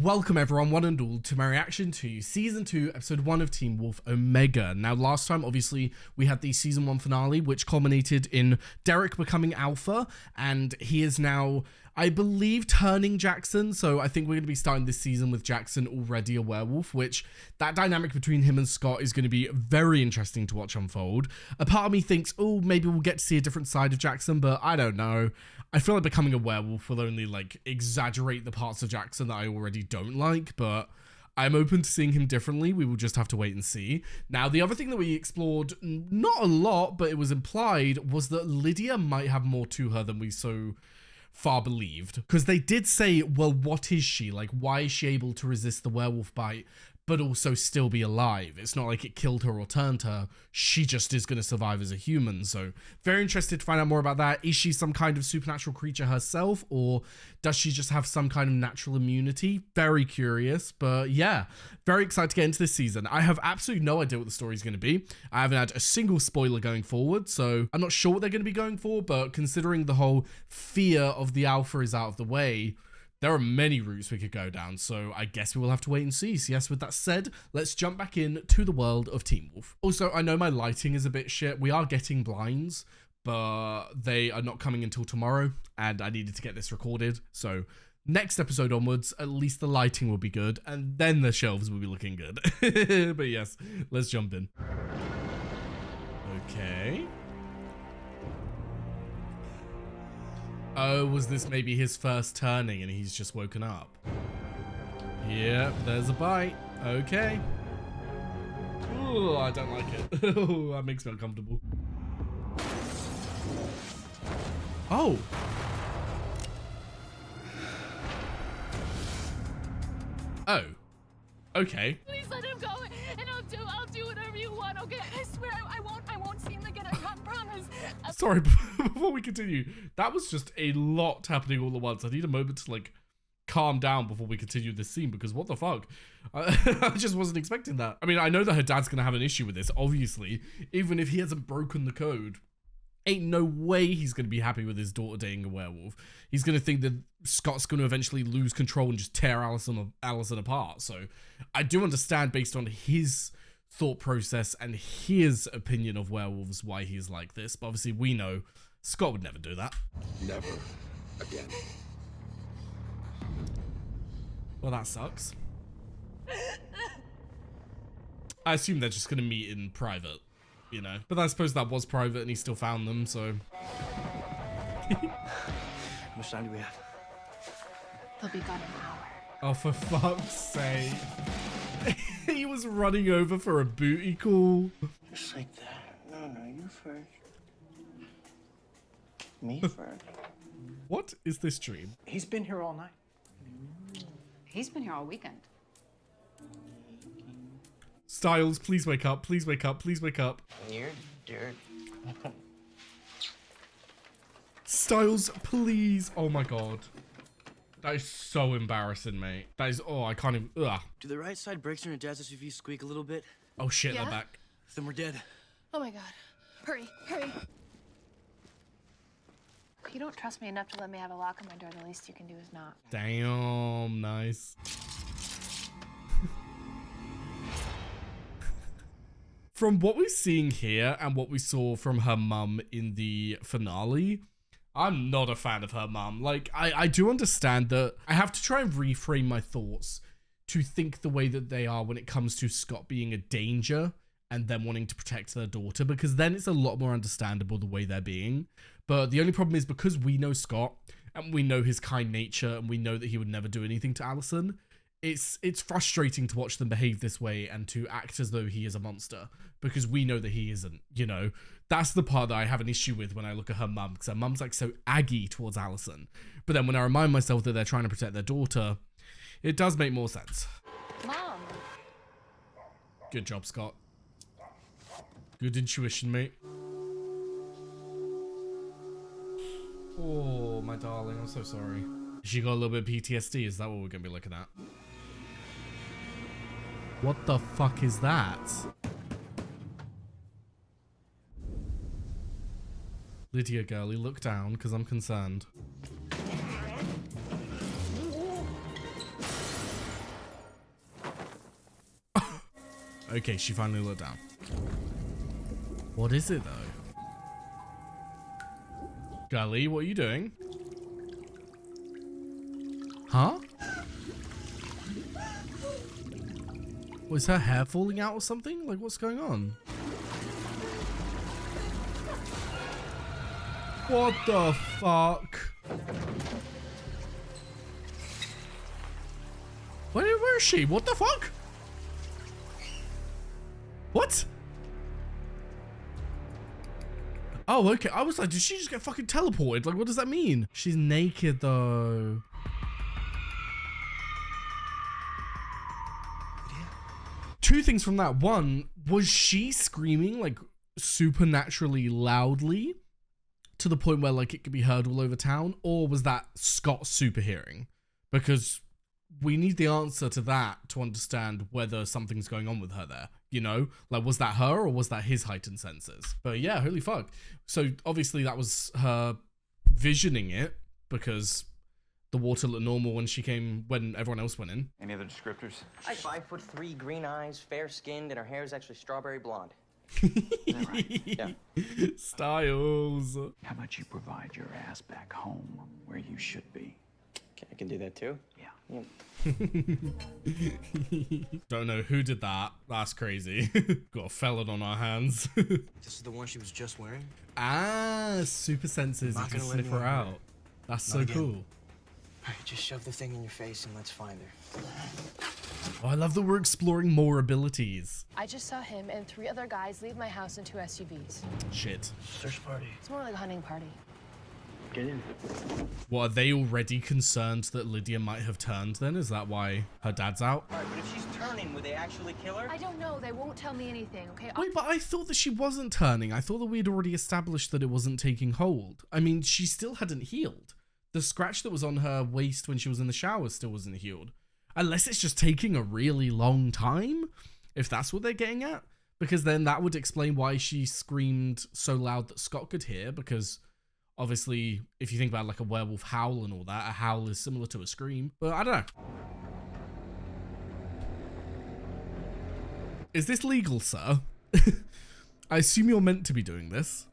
Welcome everyone, one and all, to my reaction to Season 2, Episode 1 of Teen Wolf Omega. Now last time, obviously, we had the Season 1 finale, which culminated in Derek becoming Alpha, and he is now, I believe, turning Jackson, so I think we're going to be starting this season with Jackson already a werewolf, which that dynamic between him and Scott is going to be very interesting to watch unfold. A part of me thinks, oh, maybe we'll get to see a different side of Jackson, but I don't know. I feel like becoming a werewolf will only, like, exaggerate the parts of Jackson that I already don't like, but I'm open to seeing him differently. We will just have to wait and see. Now, the other thing that we explored, not a lot, but it was implied, was that Lydia might have more to her than we so far believed. Because they did say, well, what is she? Like, why is she able to resist the werewolf bite, but also still be alive? It's not like it killed her or turned her. She just is going to survive as a human. So very interested to find out more about that. Is she some kind of supernatural creature herself, or does she just have some kind of natural immunity? Very curious, but yeah, very excited to get into this season. I have absolutely no idea what the story is going to be. I haven't had a single spoiler going forward, so I'm not sure what they're going to be going for, but considering the whole fear of the alpha is out of the way, there are many routes we could go down, so I guess we will have to wait and see. So yes, with that said, let's jump back in to the world of Teen Wolf. Also, I know my lighting is a bit shit. We are getting blinds, but they are not coming until tomorrow, and I needed to get this recorded. So next episode onwards, at least the lighting will be good, and then the shelves will be looking good. But yes, let's jump in. Okay. Oh, was this maybe his first turning and he's just woken up? Yep, there's a bite. Okay. Oh, I don't like it. Oh, that makes me uncomfortable. Oh. Oh. Okay. Please let him go, and I'll do whatever you want. Okay, I swear I won't seem like it. I promise. Sorry, before we continue, that was just a lot happening all at once. I need a moment to like calm down before we continue this scene, because what the fuck? I just wasn't expecting that. I mean, I know that her dad's gonna have an issue with this, obviously, even if he hasn't broken the code. Ain't no way he's going to be happy with his daughter dating a werewolf. He's going to think that Scott's going to eventually lose control and just tear Allison apart. So I do understand, based on his thought process and his opinion of werewolves, why he's like this. But obviously we know Scott would never do that. Never again. Well, that sucks. I assume they're just going to meet in private. You know, but I suppose that was private and he still found them, so. How much time do we have? They'll be gone an hour. Oh, for fuck's sake. He was running over for a booty call. Just like that. No, you first. Me first. What is this dream? He's been here all night. He's been here all weekend. Styles, please wake up, please wake up, please wake up. You're dirt. Styles, please. Oh my god. That is so embarrassing, mate. That is, oh, I can't even, ugh. Do the right side brakes on your dad's SUV squeak a little bit? Oh shit, Yeah? they're back. Then we're dead. Oh my god. Hurry. You don't trust me enough to let me have a lock on my door. The least you can do is knock. Damn, nice. From what we're seeing here and what we saw from her mum in the finale, I'm not a fan of her mum. Like, I do understand that I have to try and reframe my thoughts to think the way that they are when it comes to Scott being a danger and them wanting to protect their daughter, because then it's a lot more understandable the way they're being. But the only problem is, because we know Scott and we know his kind nature and we know that he would never do anything to Allison, it's frustrating to watch them behave this way and to act as though he is a monster, because we know that he isn't, you know. That's the part that I have an issue with when I look at her mum, because her mum's like so aggy towards Allison. But then when I remind myself that they're trying to protect their daughter, it does make more sense. Mom. Good job, Scott. Good intuition, mate. Oh, my darling, I'm so sorry. She got a little bit of PTSD, is that what we're gonna be looking at? What the fuck is that? Lydia, girlie, look down, because I'm concerned. Okay, she finally looked down. What is it though? Gully, what are you doing? Huh? Was her hair falling out or something? Like, what's going on? What the fuck? Where is she? What the fuck? What? Oh, okay. I was like, did she just get fucking teleported? Like, what does that mean? She's naked though. Two things from that. One, was she screaming like supernaturally loudly to the point where like it could be heard all over town? Or was that Scott super hearing? Because we need the answer to that to understand whether something's going on with her there, you know? Like, was that her or was that his heightened senses? But yeah, holy fuck. So obviously that was her visioning it because the water looked normal when everyone else went in. Any other descriptors? 5'3", green eyes, fair skinned, and her hair is actually strawberry blonde. Yeah. Styles. How about you provide your ass back home where you should be? Okay, I can do that too. Yeah. Don't know who did that. That's crazy. Got a felon on our hands. This is the one she was just wearing? Ah, super senses. You Not can gonna let sniff her anyone hurt out. That's Not so again. cool. Alright, just shove the thing in your face and let's find her. Oh, I love that we're exploring more abilities. I just saw him and 3 other guys leave my house in 2 SUVs. Shit. Search party. It's more like a hunting party. Get in. What, are they already concerned that Lydia might have turned then? Is that why her dad's out? All right, but if she's turning, would they actually kill her? I don't know. They won't tell me anything, okay? Wait, but I thought that she wasn't turning. I thought that we'd already established that it wasn't taking hold. I mean, she still hadn't healed. The scratch that was on her waist when she was in the shower still wasn't healed. Unless it's just taking a really long time, if that's what they're getting at. Because then that would explain why she screamed so loud that Scott could hear, because obviously, if you think about like a werewolf howl and all that, a howl is similar to a scream. But I don't know. Is this legal, sir? I assume you're meant to be doing this.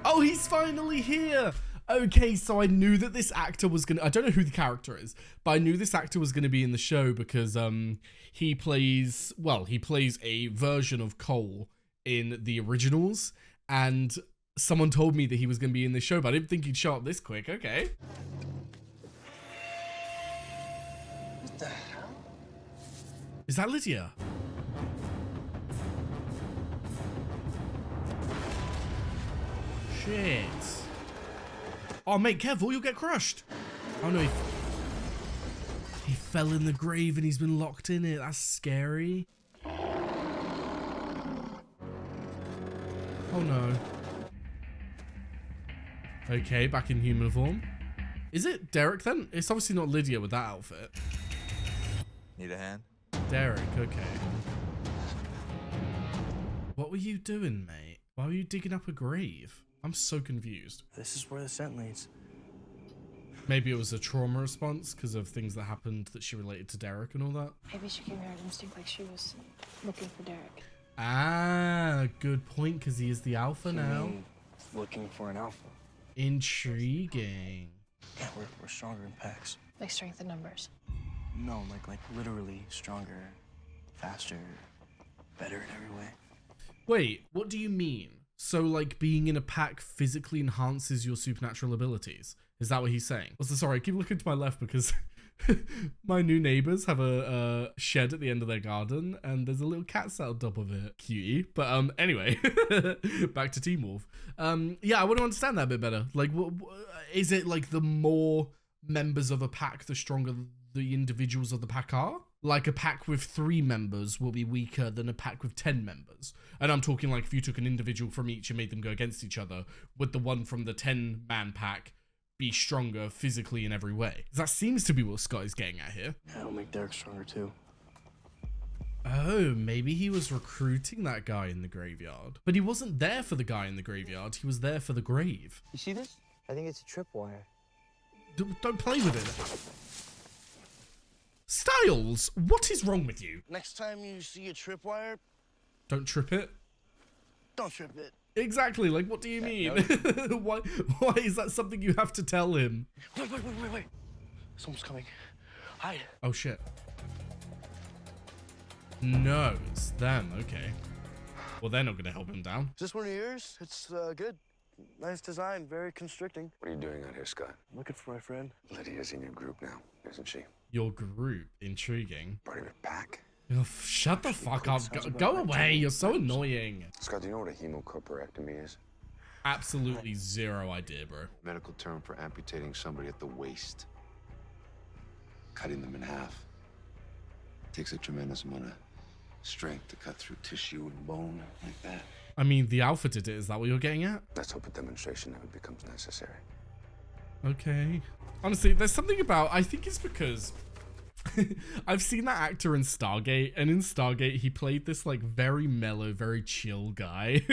Oh, he's finally here. Okay, so I knew that this actor was gonna, I don't know who the character is, but I knew this actor was gonna be in the show because he plays a version of Cole in the originals, and someone told me that he was gonna be in the show, but I didn't think he'd show up this quick. Okay. What the hell? Is that Lydia? Shit. Oh, mate, careful, you'll get crushed. Oh, no, he fell in the grave and he's been locked in it. That's scary. Oh, no. Okay, back in human form. Is it Derek, then? It's obviously not Lydia with that outfit. Need a hand? Derek, okay. What were you doing, mate? Why were you digging up a grave? I'm so confused. This is where the scent leads. Maybe it was a trauma response because of things that happened that she related to Derek and all that. Maybe she came here at instinct like she was looking for Derek. Ah, good point, because he is the alpha You now. mean looking for an alpha. Intriguing. Yeah, we're stronger in packs. Like strength in numbers. No, like literally stronger, faster, better in every way. Wait, what do you mean? So, like, being in a pack physically enhances your supernatural abilities? Is that what he's saying? Also, sorry, I keep looking to my left because my new neighbors have a shed at the end of their garden and there's a little cat sat on top of it. Cutie. But anyway, back to Teen Wolf. Yeah, I want to understand that a bit better. Like, is it like the more members of a pack, the stronger the individuals of the pack are? Like a pack with 3 members will be weaker than a pack with 10 members. And I'm talking like if you took an individual from each and made them go against each other, would the one from the 10-man pack be stronger physically in every way? That seems to be what Scott is getting at here. Yeah, it'll make Derek stronger too. Oh, maybe he was recruiting that guy in the graveyard. But he wasn't there for the guy in the graveyard. He was there for the grave. You see this? I think it's a tripwire. Don't play with it. Styles, what is wrong with you? Next time you see a tripwire, Don't trip it. don't trip it. Exactly, like what do you mean? Why is that something you have to tell him? Wait. Someone's coming. Hide. Oh shit. No, it's them, okay. Well, they're not gonna help him down. Is this one of yours? It's good. Nice design, very constricting. What are you doing out here, Scott? Looking for my friend. Lydia's in your group now, isn't she? Your group, intriguing. Part of your pack? Oh, shut the fuck up. Go away, you're so annoying. Scott, do you know what a hemocorporectomy is? Absolutely zero idea, bro. Medical term for amputating somebody at the waist. Cutting them in half. Takes a tremendous amount of strength to cut through tissue and bone like that. I mean, the Alpha did it, is that what you're getting at? Let's hope a demonstration never becomes necessary. Okay. Honestly, there's something about, I think it's because I've seen that actor in Stargate, and in Stargate he played this like very mellow, very chill guy.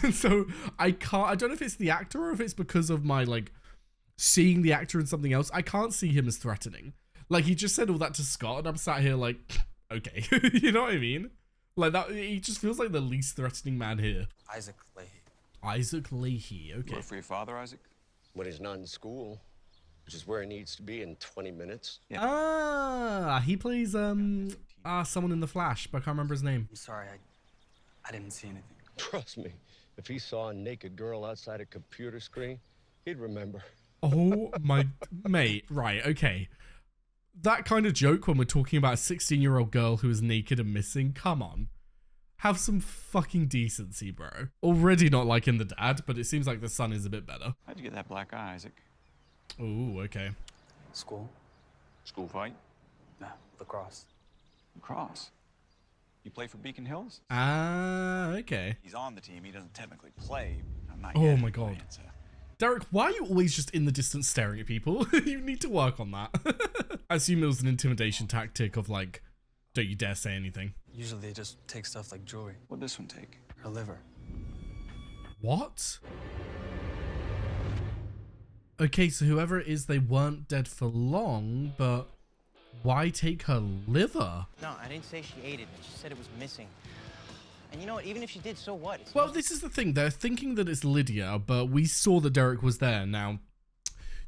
And so I don't know if it's the actor or if it's because of my like seeing the actor in something else. I can't see him as threatening. Like he just said all that to Scott and I'm sat here like, okay. You know what I mean? Like that, he just feels like the least threatening man here. Isaac Leahy. Isaac Leahy, okay. Work for your father, Isaac? When he's not in school, which is where he needs to be in 20 minutes. Yeah. Ah, he plays someone in The Flash, but I can't remember his name. I'm sorry, I didn't see anything. Trust me, if he saw a naked girl outside a computer screen, he'd remember. Oh my, mate, right, okay. That kind of joke when we're talking about a 16-year-old girl who is naked and missing, come on. Have some fucking decency, bro. Already not liking the dad, but it seems like the son is a bit better. How'd you get that black eye, Isaac? Ooh, okay. School? School fight? No, lacrosse. Lacrosse? You play for Beacon Hills? Ah, okay. He's on the team. He doesn't technically play. I'm not Oh yet my God. playing, so. Derek, why are you always just in the distance staring at people? You need to work on that. I assume it was an intimidation tactic of like, don't you dare say anything. Usually they just take stuff like jewelry. What'd this one take? Her liver. What? Okay, so whoever it is, they weren't dead for long, but why take her liver? No, I didn't say she ate it. She said it was missing. And you know what? Even if she did, so what? Well, this is the thing. They're thinking that it's Lydia, but we saw that Derek was there. Now,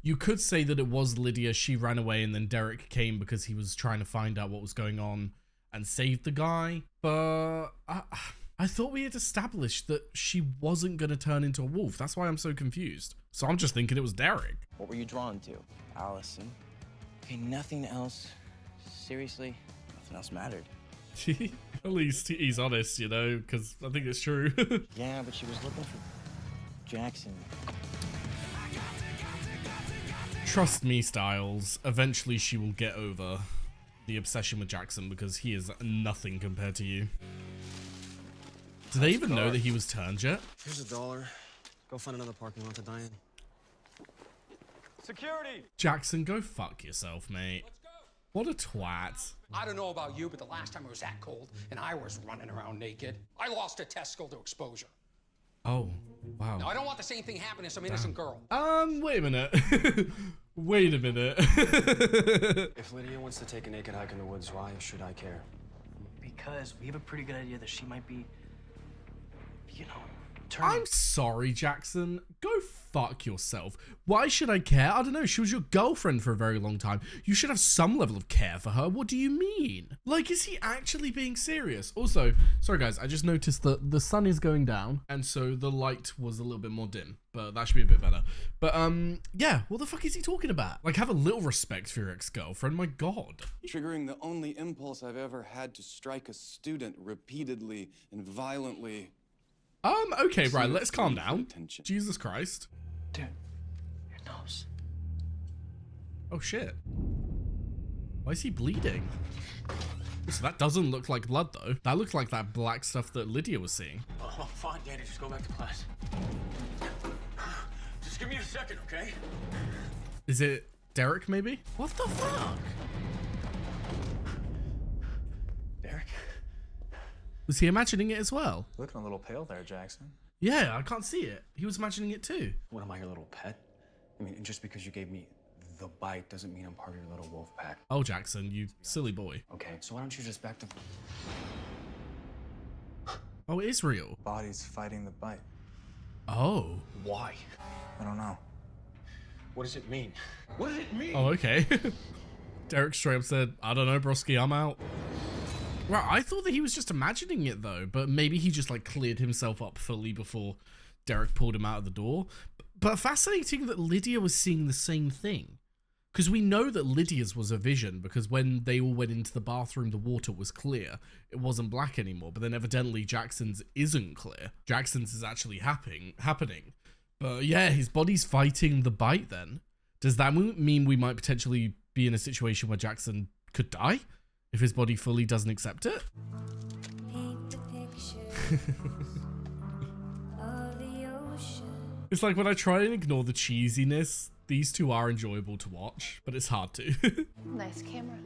you could say that it was Lydia. She ran away and then Derek came because he was trying to find out what was going on and saved the guy. But I thought we had established that she wasn't going to turn into a wolf. That's why I'm so confused. So I'm just thinking it was Derek. What were you drawn to? Allison. Okay, nothing else. Seriously? Nothing else mattered. At least he's honest, you know, because I think it's true. Yeah, but she was looking for Jackson. Trust me, Styles. Eventually she will get over the obsession with Jackson because he is nothing compared to you. Do they even know that he was turned yet? Here's $1. Go find another parking lot to die in. Security! Jackson, go fuck yourself, mate. What a twat. I don't know about you, but the last time it was that cold and I was running around naked, I lost a testicle to exposure. Oh, wow. Now, I don't want the same thing happening to some innocent girl. Wait a minute. Wait a minute. If Lydia wants to take a naked hike in the woods, why should I care? Because we have a pretty good idea that she might be, you know, turning. I'm sorry, Jackson. Go fuck yourself. Why should I care? I don't know. She was your girlfriend for a very long time. You should have some level of care for her. What do you mean? Like, is he actually being serious? Also, sorry guys, I just noticed that the sun is going down, and so the light was a little bit more dim, but that should be a bit better. But yeah, what the fuck is he talking about? Like, have a little respect for your ex-girlfriend, my God. Triggering the only impulse I've ever had to strike a student repeatedly and violently. Okay, right, let's calm down. Jesus Christ. Dude, your nose. Oh shit. Why is he bleeding? So that doesn't look like blood though. That looks like that black stuff that Lydia was seeing. Oh, fine, Daddy, just go back to class. Just give me a second, okay? Is it Derek maybe? What the fuck? Derek? Was he imagining it as well? Looking a little pale there, Jackson. Yeah, I can't see it. He was imagining it too. What am I, your little pet? I mean, just because you gave me the bite doesn't mean I'm part of your little wolf pack. Oh, Jackson, you silly boy. Okay, so why don't you just back the... Oh, it is real. Body's fighting the bite. Oh. Why? I don't know. What does it mean? What does it mean? Oh, okay. Derek straight up said, I don't know, broski, I'm out. Right, I thought that he was just imagining it though, but maybe he just like cleared himself up fully before Derek pulled him out of the door. But fascinating that Lydia was seeing the same thing. Because we know that Lydia's was a vision, because when they all went into the bathroom, the water was clear. It wasn't black anymore, but then evidently Jackson's isn't clear. Jackson's is actually happening. But yeah, his body's fighting the bite then. Does that mean we might potentially be in a situation where Jackson could die if his body fully doesn't accept it? Paint the picture of the ocean. It's like when I try and ignore the cheesiness, these two are enjoyable to watch, but it's hard to. Nice camera.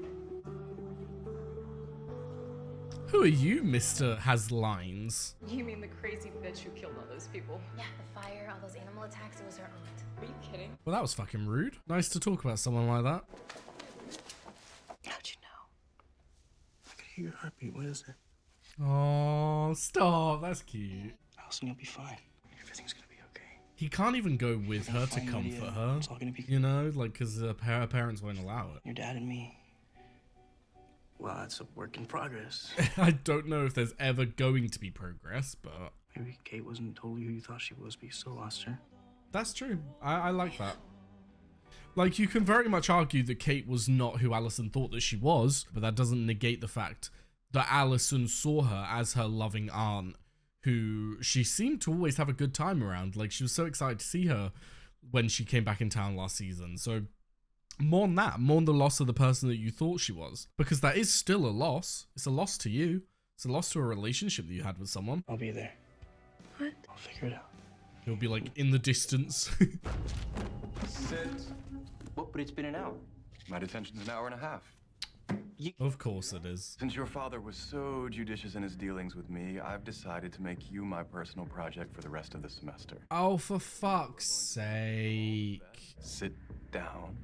Who are you, Mr. Has Lines? You mean the crazy bitch who killed all those people? Yeah, the fire, all those animal attacks, it was her aunt. Are you kidding? Well, that was fucking rude. Nice to talk about someone like that. How'd you know? I could hear your heartbeat. What is it? Oh, stop. That's cute. Allison, you'll be fine. Everything's gonna be okay. He can't even go with her to Fine, comfort Lydia. her. It's all gonna be... You know, like, because her parents won't allow it. Your dad and me. Well, that's a work in progress. I don't know if there's ever going to be progress, but... Maybe Kate wasn't totally who you thought she was, but you still lost her. That's true. I like that. Like, you can very much argue that Kate was not who Allison thought that she was, but that doesn't negate the fact that Allison saw her as her loving aunt, who she seemed to always have a good time around. Like, she was so excited to see her when she came back in town last season. So, more on that. More on the loss of the person that you thought she was. Because that is still a loss. It's a loss to you. It's a loss to a relationship that you had with someone. I'll be there. What? I'll figure it out. He'll be, like, in the distance. Sit. What? But it's been an hour. My detention's an hour and a half. Of course it is. Since your father was so judicious in his dealings with me, I've decided to make you my personal project for the rest of the semester. Oh, for fuck's sake. Sit down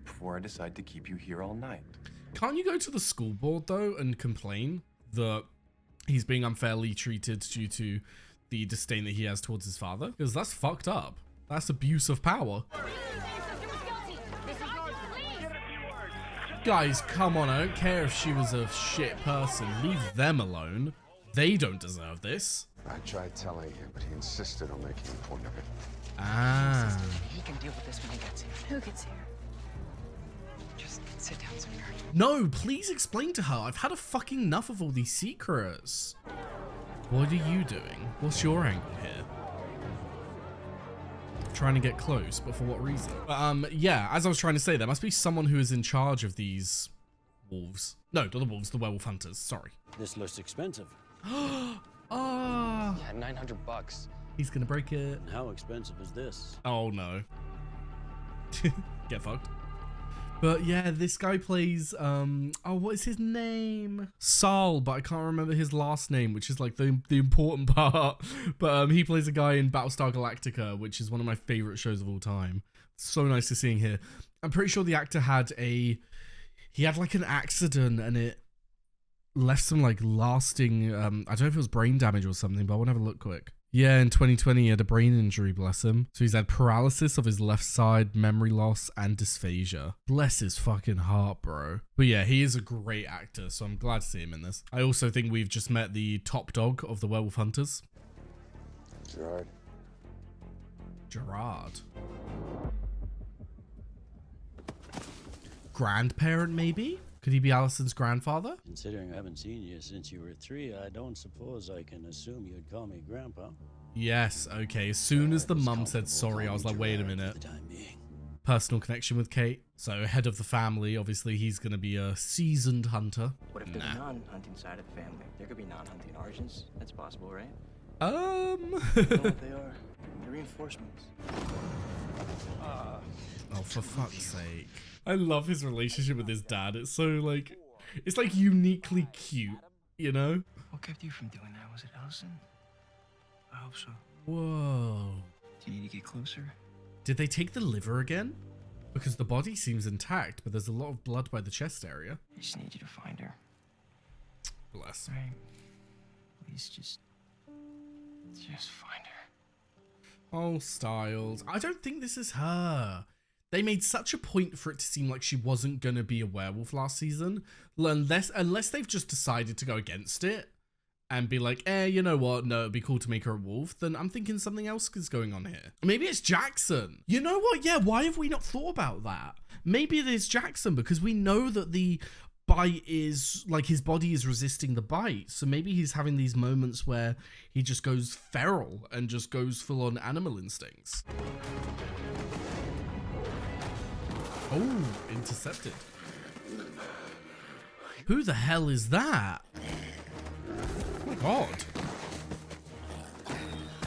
before I decide to keep you here all night. Can't you go to the school board, though, and complain that he's being unfairly treated due to the disdain that he has towards his father? Because that's fucked up. That's abuse of power. Guys, come on, I don't care if she was a shit person. Leave them alone. They don't deserve this. I tried telling him, but he insisted on making a point of it. Ah. He can deal with this when he gets here. Who gets here? Just sit down somewhere. No, please explain to her. I've had a fucking enough of all these secrets. What are you doing? What's your angle here? Trying to get close, but for what reason? Yeah, as I was trying to say, there must be someone who is in charge of these wolves. No, not the wolves, the werewolf hunters. Sorry. This looks expensive. Oh. Yeah, $900. He's gonna break it. And how expensive is this? Oh no. Get fucked. But yeah, this guy plays, oh, what is his name? Saul, but I can't remember his last name, which is like the important part. But he plays a guy in Battlestar Galactica, which is one of my favorite shows of all time. So nice to see him here. I'm pretty sure the actor had he had like an accident and it left some like lasting, I don't know if it was brain damage or something, but I want to have a look quick. Yeah, in 2020, he had a brain injury, bless him. So he's had paralysis of his left side, memory loss, and dysphagia. Bless his fucking heart, bro. But yeah, he is a great actor, so I'm glad to see him in this. I also think we've just met the top dog of the werewolf hunters. Gerard. Gerard. Grandparent, maybe? Could he be Allison's grandfather? Considering I haven't seen you since you were 3, I don't suppose I can assume you'd call me Grandpa. Yes, okay. As soon as the mum said sorry, I was like, wait a minute. Personal connection with Kate. So head of the family, obviously he's going to be a seasoned hunter. What if there's a non-hunting side of the family? There could be non-hunting Argents. That's possible, right? I know what they are. They're reinforcements. Oh, for fuck's sake. I love his relationship with his dad. It's so like, it's like uniquely cute, you know? What kept you from doing that? Was it Allison? I hope so. Whoa. Do you need to get closer? Did they take the liver again? Because the body seems intact, but there's a lot of blood by the chest area. I just need you to find her. Bless. Right. Please just find her. Oh, Styles. I don't think this is her. They made such a point for it to seem like she wasn't going to be a werewolf last season. Unless they've just decided to go against it and be like, you know what? No, it'd be cool to make her a wolf. Then I'm thinking something else is going on here. Maybe it's Jackson. You know what? Yeah, why have we not thought about that? Maybe it is Jackson because we know that the bite is, like, his body is resisting the bite. So maybe he's having these moments where he just goes feral and just goes full on animal instincts. Oh, intercepted. Who the hell is that? Oh my god.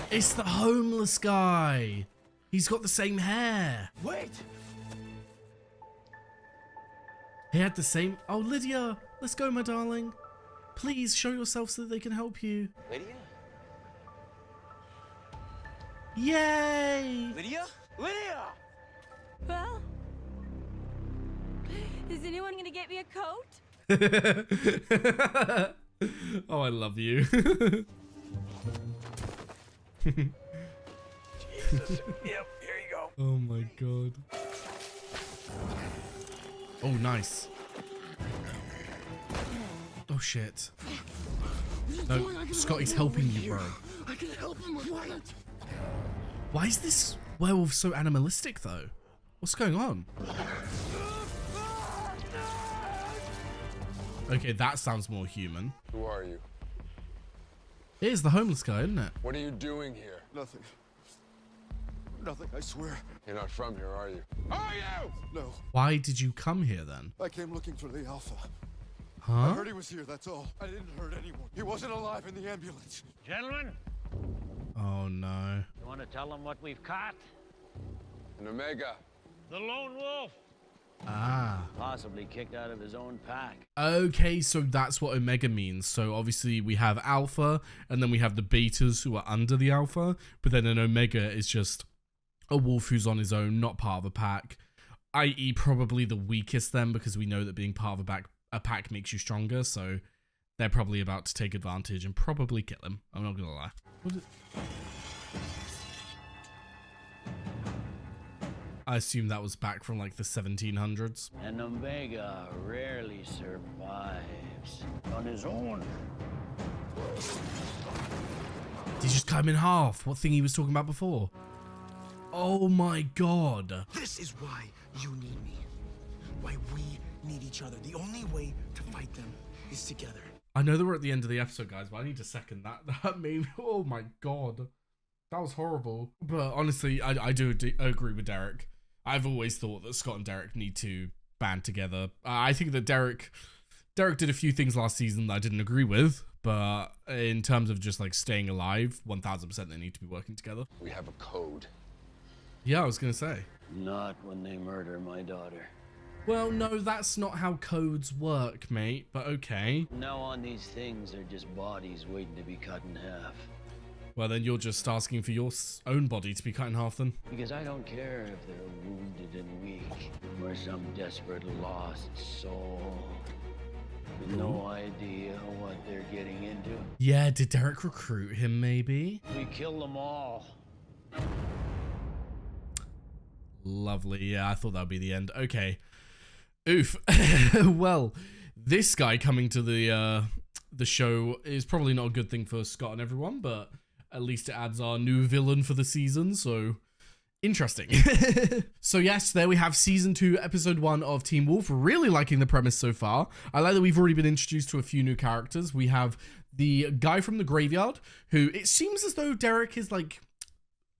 It's the homeless guy. He's got the same hair. Wait! He had the same... Oh, Lydia, let's go, my darling. Please show yourself so that they can help you. Lydia? Yay! Lydia? Lydia! Well, is anyone gonna get me a coat? Oh, I love you. Jesus. Yep, here you go. Oh my god. Oh, nice. Oh shit. No, Scotty's helping you, bro. I can help him with it. Why is this werewolf so animalistic, though? What's going on? Okay, that sounds more human. Who are you? It is the homeless guy, isn't it? What are you doing here? Nothing. Nothing, I swear. You're not from here, are you? Are you? No. Why did you come here then? I came looking for the Alpha. I Huh? heard he was here, that's all. I didn't hurt anyone. He wasn't alive in the ambulance. Gentlemen, Oh no. you want to tell them what we've caught? An Omega. The lone wolf. Ah. Possibly kicked out of his own pack. Okay, so that's what Omega means. So obviously we have Alpha, and then we have the betas who are under the Alpha, but then an Omega is just a wolf who's on his own, not part of a pack, i.e. probably the weakest then, because we know that being part of a pack makes you stronger, so they're probably about to take advantage and probably kill him. I'm not gonna lie. I assume that was back from like the 1700s. An Omega rarely survives on his own. Did he just cut him in half? What thing he was talking about before? Oh my god. This is why you need me. Why we need each other. The only way to fight them is together. I know that we're at the end of the episode, guys, but I need to second that. That made... Oh my god. That was horrible. But honestly, I do agree with Derek. I've always thought that Scott and Derek need to band together. I think that Derek did a few things last season that I didn't agree with, but in terms of just like staying alive, 1000% they need to be working together. We have a code. Yeah, I was gonna say. Not when they murder my daughter. Well, no, that's not how codes work, mate, but okay. Now on these things, they're just bodies waiting to be cut in half. Well, then you're just asking for your own body to be cut in half then. Because I don't care if they're wounded and weak, or some desperate lost soul with no idea what they're getting into. Yeah, did Derek recruit him maybe? We kill them all. Lovely. Yeah, I thought that would be the end. Okay. Oof. Well, this guy coming to the show is probably not a good thing for Scott and everyone, but at least it adds our new villain for the season, so interesting. So yes, there we have season 2, episode 1 of Teen Wolf. Really liking the premise so far. I like that we've already been introduced to a few new characters. We have the guy from the graveyard, who it seems as though Derek is like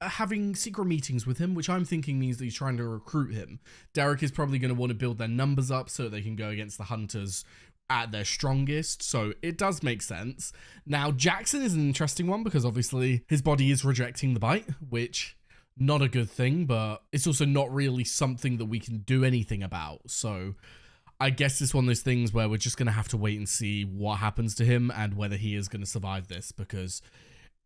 having secret meetings with him, which I'm thinking means that he's trying to recruit him. Derek is probably going to want to build their numbers up so they can go against the hunters at their strongest, so it does make sense. Now, Jackson is an interesting one because obviously his body is rejecting the bite, which not a good thing, but it's also not really something that we can do anything about. So I guess it's one of those things where we're just going to have to wait and see what happens to him and whether he is going to survive this, because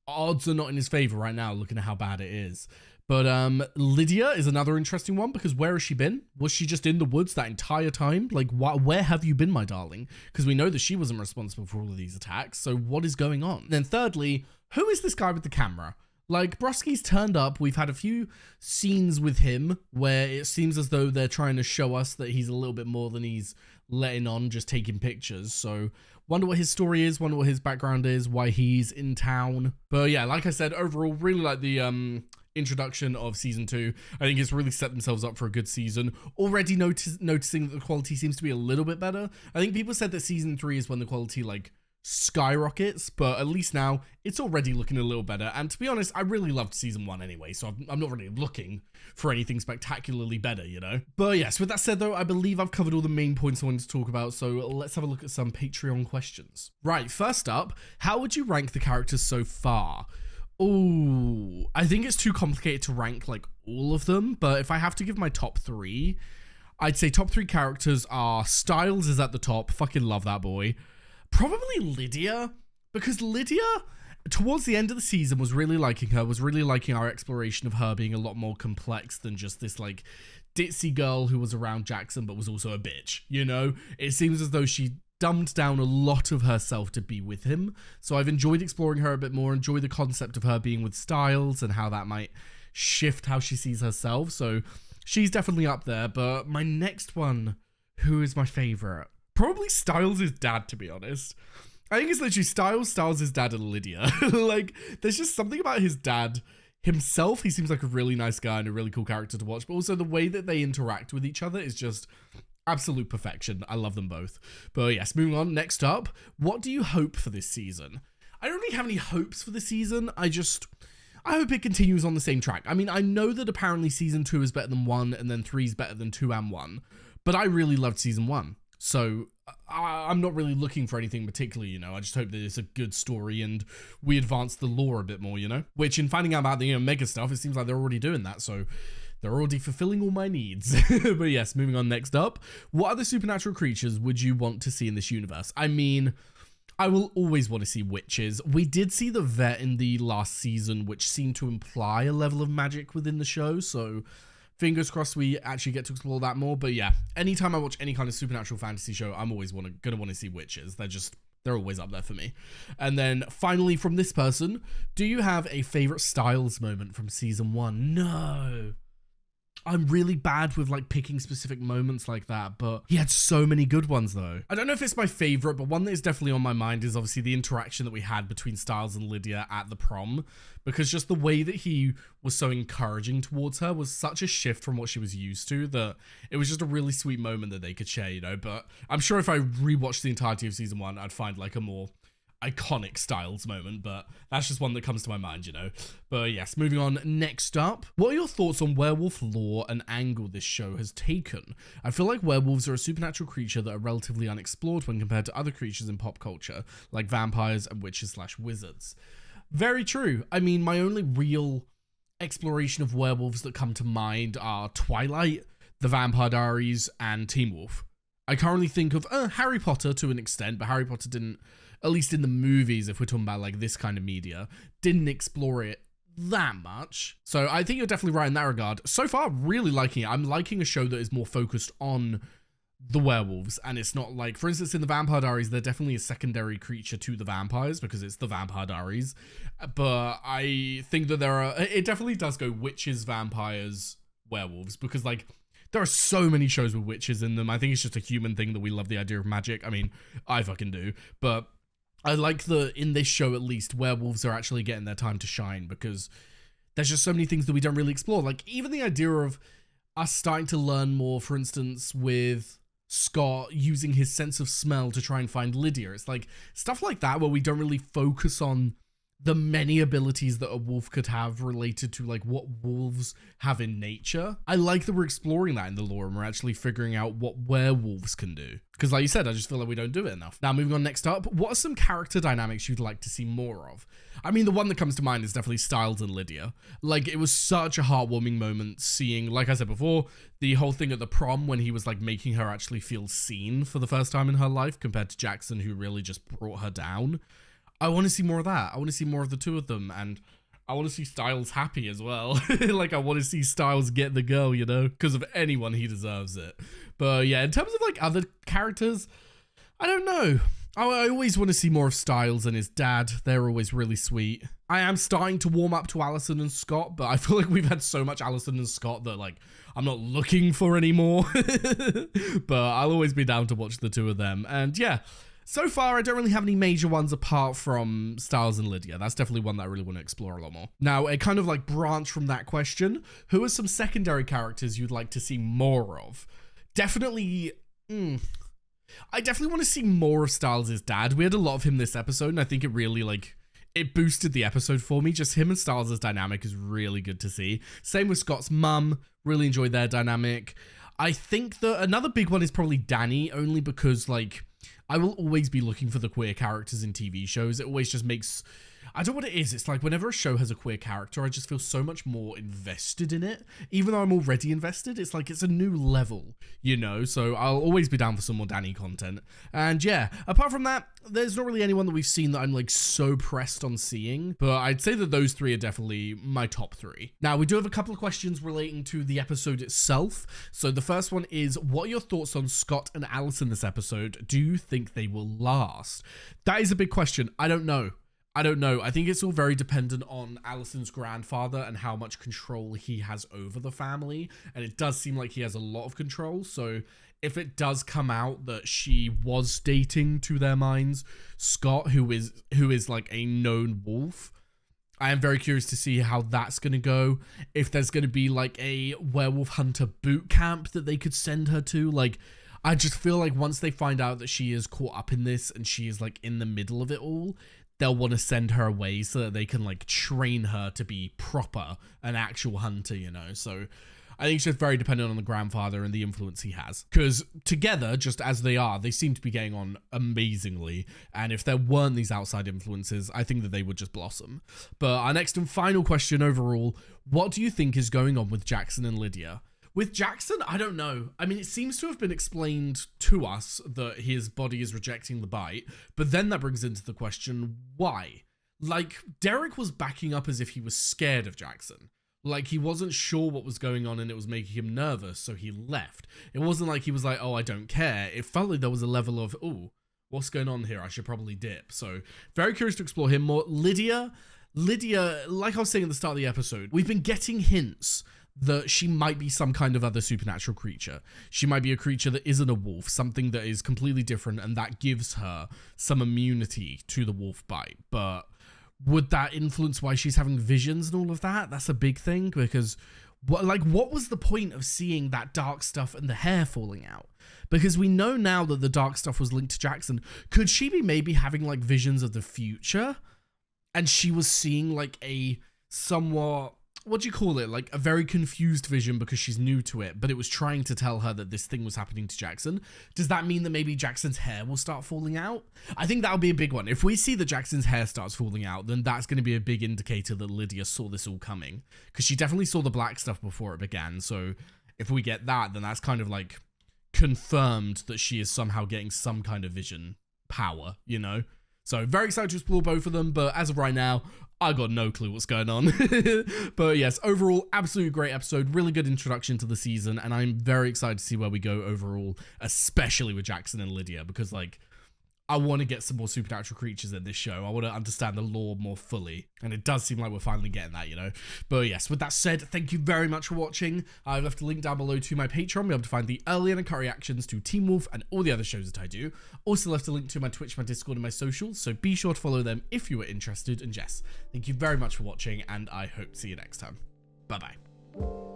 odds are not in his favor right now, looking at how bad it is. But Lydia is another interesting one, because where has she been? Was she just in the woods that entire time? Like, where have you been, my darling? Because we know that she wasn't responsible for all of these attacks, so what is going on? And then thirdly, who is this guy with the camera? Like, Broski's turned up. We've had a few scenes with him where it seems as though they're trying to show us that he's a little bit more than he's letting on, just taking pictures. So wonder what his story is, wonder what his background is, why he's in town. But yeah, like I said, overall, really like the introduction of season 2. I think it's really set themselves up for a good season. Already noticing that the quality seems to be a little bit better. I think people said that season 3 is when the quality like skyrockets, but at least now it's already looking a little better. And to be honest, I really loved season 1 anyway, so I'm not really looking for anything spectacularly better, you know? But yes, with that said though, I believe I've covered all the main points I wanted to talk about, so let's have a look at some Patreon questions. Right, first up, how would you rank the characters so far? Oh, I think it's too complicated to rank like all of them, but if I have to give my top 3, I'd say top 3 characters are Styles is at the top, fucking love that boy. Probably Lydia, because Lydia, towards the end of the season, was really liking her, was really liking our exploration of her being a lot more complex than just this, like, ditzy girl who was around Jackson but was also a bitch, you know? It seems as though she dumbed down a lot of herself to be with him, so I've enjoyed exploring her a bit more, enjoy the concept of her being with Styles and how that might shift how she sees herself, so she's definitely up there. But my next one, who is my favorite? Probably Styles' dad, to be honest. I think it's literally Styles' dad, and Lydia. Like, there's just something about his dad himself. He seems like a really nice guy and a really cool character to watch, but also the way that they interact with each other is just absolute perfection. I love them both. But yes, moving on. Next up, what do you hope for this season? I don't really have any hopes for the season. I hope it continues on the same track. I mean, I know that apparently season 2 is better than 1, and then 3 is better than 2 and 1, but I really loved season 1. So I'm not really looking for anything particular, you know. I just hope that it's a good story and we advance the lore a bit more, you know. Which, in finding out about the Omega stuff, it seems like they're already doing that. So they're already fulfilling all my needs. But yes, moving on. Next up, what other supernatural creatures would you want to see in this universe? I mean, I will always want to see witches. We did see the vet in the last season, which seemed to imply a level of magic within the show. So fingers crossed we actually get to explore that more. But yeah, anytime I watch any kind of supernatural fantasy show, I'm always gonna want to see witches. They're always up there for me. And then finally from this person, do you have a favorite Styles moment from season 1? No. I'm really bad with like picking specific moments like that, but he had so many good ones though. I don't know if it's my favorite, but one that is definitely on my mind is obviously the interaction that we had between Styles and Lydia at the prom, because just the way that he was so encouraging towards her was such a shift from what she was used to that it was just a really sweet moment that they could share, you know. But I'm sure if I rewatched the entirety of season 1, I'd find like a more iconic Styles moment, but that's just one that comes to my mind, you know. But yes, moving on. Next up, what are your thoughts on werewolf lore and angle this show has taken? I feel like werewolves are a supernatural creature that are relatively unexplored when compared to other creatures in pop culture, like vampires and witches/wizards. Very true. I mean, my only real exploration of werewolves that come to mind are Twilight, The Vampire Diaries, and Teen Wolf. I currently think of Harry Potter to an extent, but Harry Potter didn't, at least in the movies, if we're talking about like this kind of media, didn't explore it that much. So I think you're definitely right in that regard. So far, really liking it. I'm liking a show that is more focused on the werewolves, and it's not like, for instance, in the Vampire Diaries, they're definitely a secondary creature to the vampires because it's the Vampire Diaries. But I think that it definitely does go witches, vampires, werewolves, because like there are so many shows with witches in them. I think it's just a human thing that we love the idea of magic. I mean, I fucking do. But I like that in this show, at least, werewolves are actually getting their time to shine because there's just so many things that we don't really explore. Like even the idea of us starting to learn more, for instance, with Scott using his sense of smell to try and find Lydia. It's like stuff like that where we don't really focus on the many abilities that a wolf could have related to like what wolves have in nature. I like that we're exploring that in the lore and we're actually figuring out what werewolves can do. Because like you said, I just feel like we don't do it enough. Now moving on, next up, what are some character dynamics you'd like to see more of? I mean, the one that comes to mind is definitely Styles and Lydia. Like it was such a heartwarming moment seeing, like I said before, the whole thing at the prom when he was like making her actually feel seen for the first time in her life compared to Jackson, who really just brought her down. I want to see more of that. I want to see more of the two of them. And I want to see Styles happy as well. Like, I want to see Styles get the girl, you know, because of anyone, he deserves it. But yeah, in terms of like other characters, I don't know. I always want to see more of Styles and his dad. They're always really sweet. I am starting to warm up to Allison and Scott, but I feel like we've had so much Allison and Scott that like I'm not looking for anymore. But I'll always be down to watch the two of them. And yeah, so far I don't really have any major ones apart from Styles and Lydia. That's definitely one that I really want to explore a lot more. Now, a kind of like branch from that question, who are some secondary characters you'd like to see more of? Definitely... I definitely want to see more of Styles' dad. We had a lot of him this episode, and I think it really, like, it boosted the episode for me. Just him and Styles' dynamic is really good to see. Same with Scott's mum. Really enjoyed their dynamic. I think that another big one is probably Danny, only because, like, I will always be looking for the queer characters in TV shows. It always just makes... I don't know what it is. It's like whenever a show has a queer character, I just feel so much more invested in it. Even though I'm already invested, it's like it's a new level, you know? So I'll always be down for some more Danny content. And yeah, apart from that, there's not really anyone that we've seen that I'm like so pressed on seeing. But I'd say that those three are definitely my top three. Now, we do have a couple of questions relating to the episode itself. So the first one is, what are your thoughts on Scott and Allison this episode? Do you think they will last? That is a big question. I don't know. I think it's all very dependent on Allison's grandfather and how much control he has over the family. And it does seem like he has a lot of control. So if it does come out that she was dating, to their minds, Scott, who is like a known wolf, I am very curious to see how that's going to go. If there's going to be like a werewolf hunter boot camp that they could send her to. Like, I just feel like once they find out that she is caught up in this and she is like in the middle of it all, they'll want to send her away so that they can like train her to be proper, an actual hunter, you know? So I think it's just very dependent on the grandfather and the influence he has. Because together, just as they are, they seem to be getting on amazingly. And if there weren't these outside influences, I think that they would just blossom. But our next and final question overall, what do you think is going on with Jackson and Lydia? With Jackson, I don't know. I mean, it seems to have been explained to us that his body is rejecting the bite, but then that brings into the question, why? Like, Derek was backing up as if he was scared of Jackson. Like, he wasn't sure what was going on and it was making him nervous, so he left. It wasn't like he was like, oh, I don't care. It felt like there was a level of, oh, what's going on here? I should probably dip. So, very curious to explore him more. Lydia, like I was saying at the start of the episode, we've been getting hints that she might be some kind of other supernatural creature. She might be a creature that isn't a wolf, something that is completely different, and that gives her some immunity to the wolf bite. But would that influence why she's having visions and all of that? That's a big thing, because what was the point of seeing that dark stuff and the hair falling out? Because we know now that the dark stuff was linked to Jackson. Could she be maybe having like visions of the future? And she was seeing like a somewhat... what do you call it? Like a very confused vision because she's new to it, but it was trying to tell her that this thing was happening to Jackson. Does that mean that maybe Jackson's hair will start falling out? I think that'll be a big one. If we see that Jackson's hair starts falling out, then that's going to be a big indicator that Lydia saw this all coming, because she definitely saw the black stuff before it began. So if we get that, then that's kind of like confirmed that she is somehow getting some kind of vision power, you know? So very excited to explore both of them, but as of right now, I got no clue what's going on. But yes, overall, absolutely great episode. Really good introduction to the season, and I'm very excited to see where we go overall, especially with Jackson and Lydia, because like, I want to get some more supernatural creatures in this show. I want to understand the lore more fully, and it does seem like we're finally getting that, you know? But yes, with that said, thank you very much for watching. I've left a link down below to my Patreon. You'll be able to find the early and cut reactions to Teen Wolf and all the other shows that I do. Also left a link to my Twitch, my Discord, and my socials, so be sure to follow them if you are interested. And yes, thank you very much for watching, and I hope to see you next time. Bye-bye.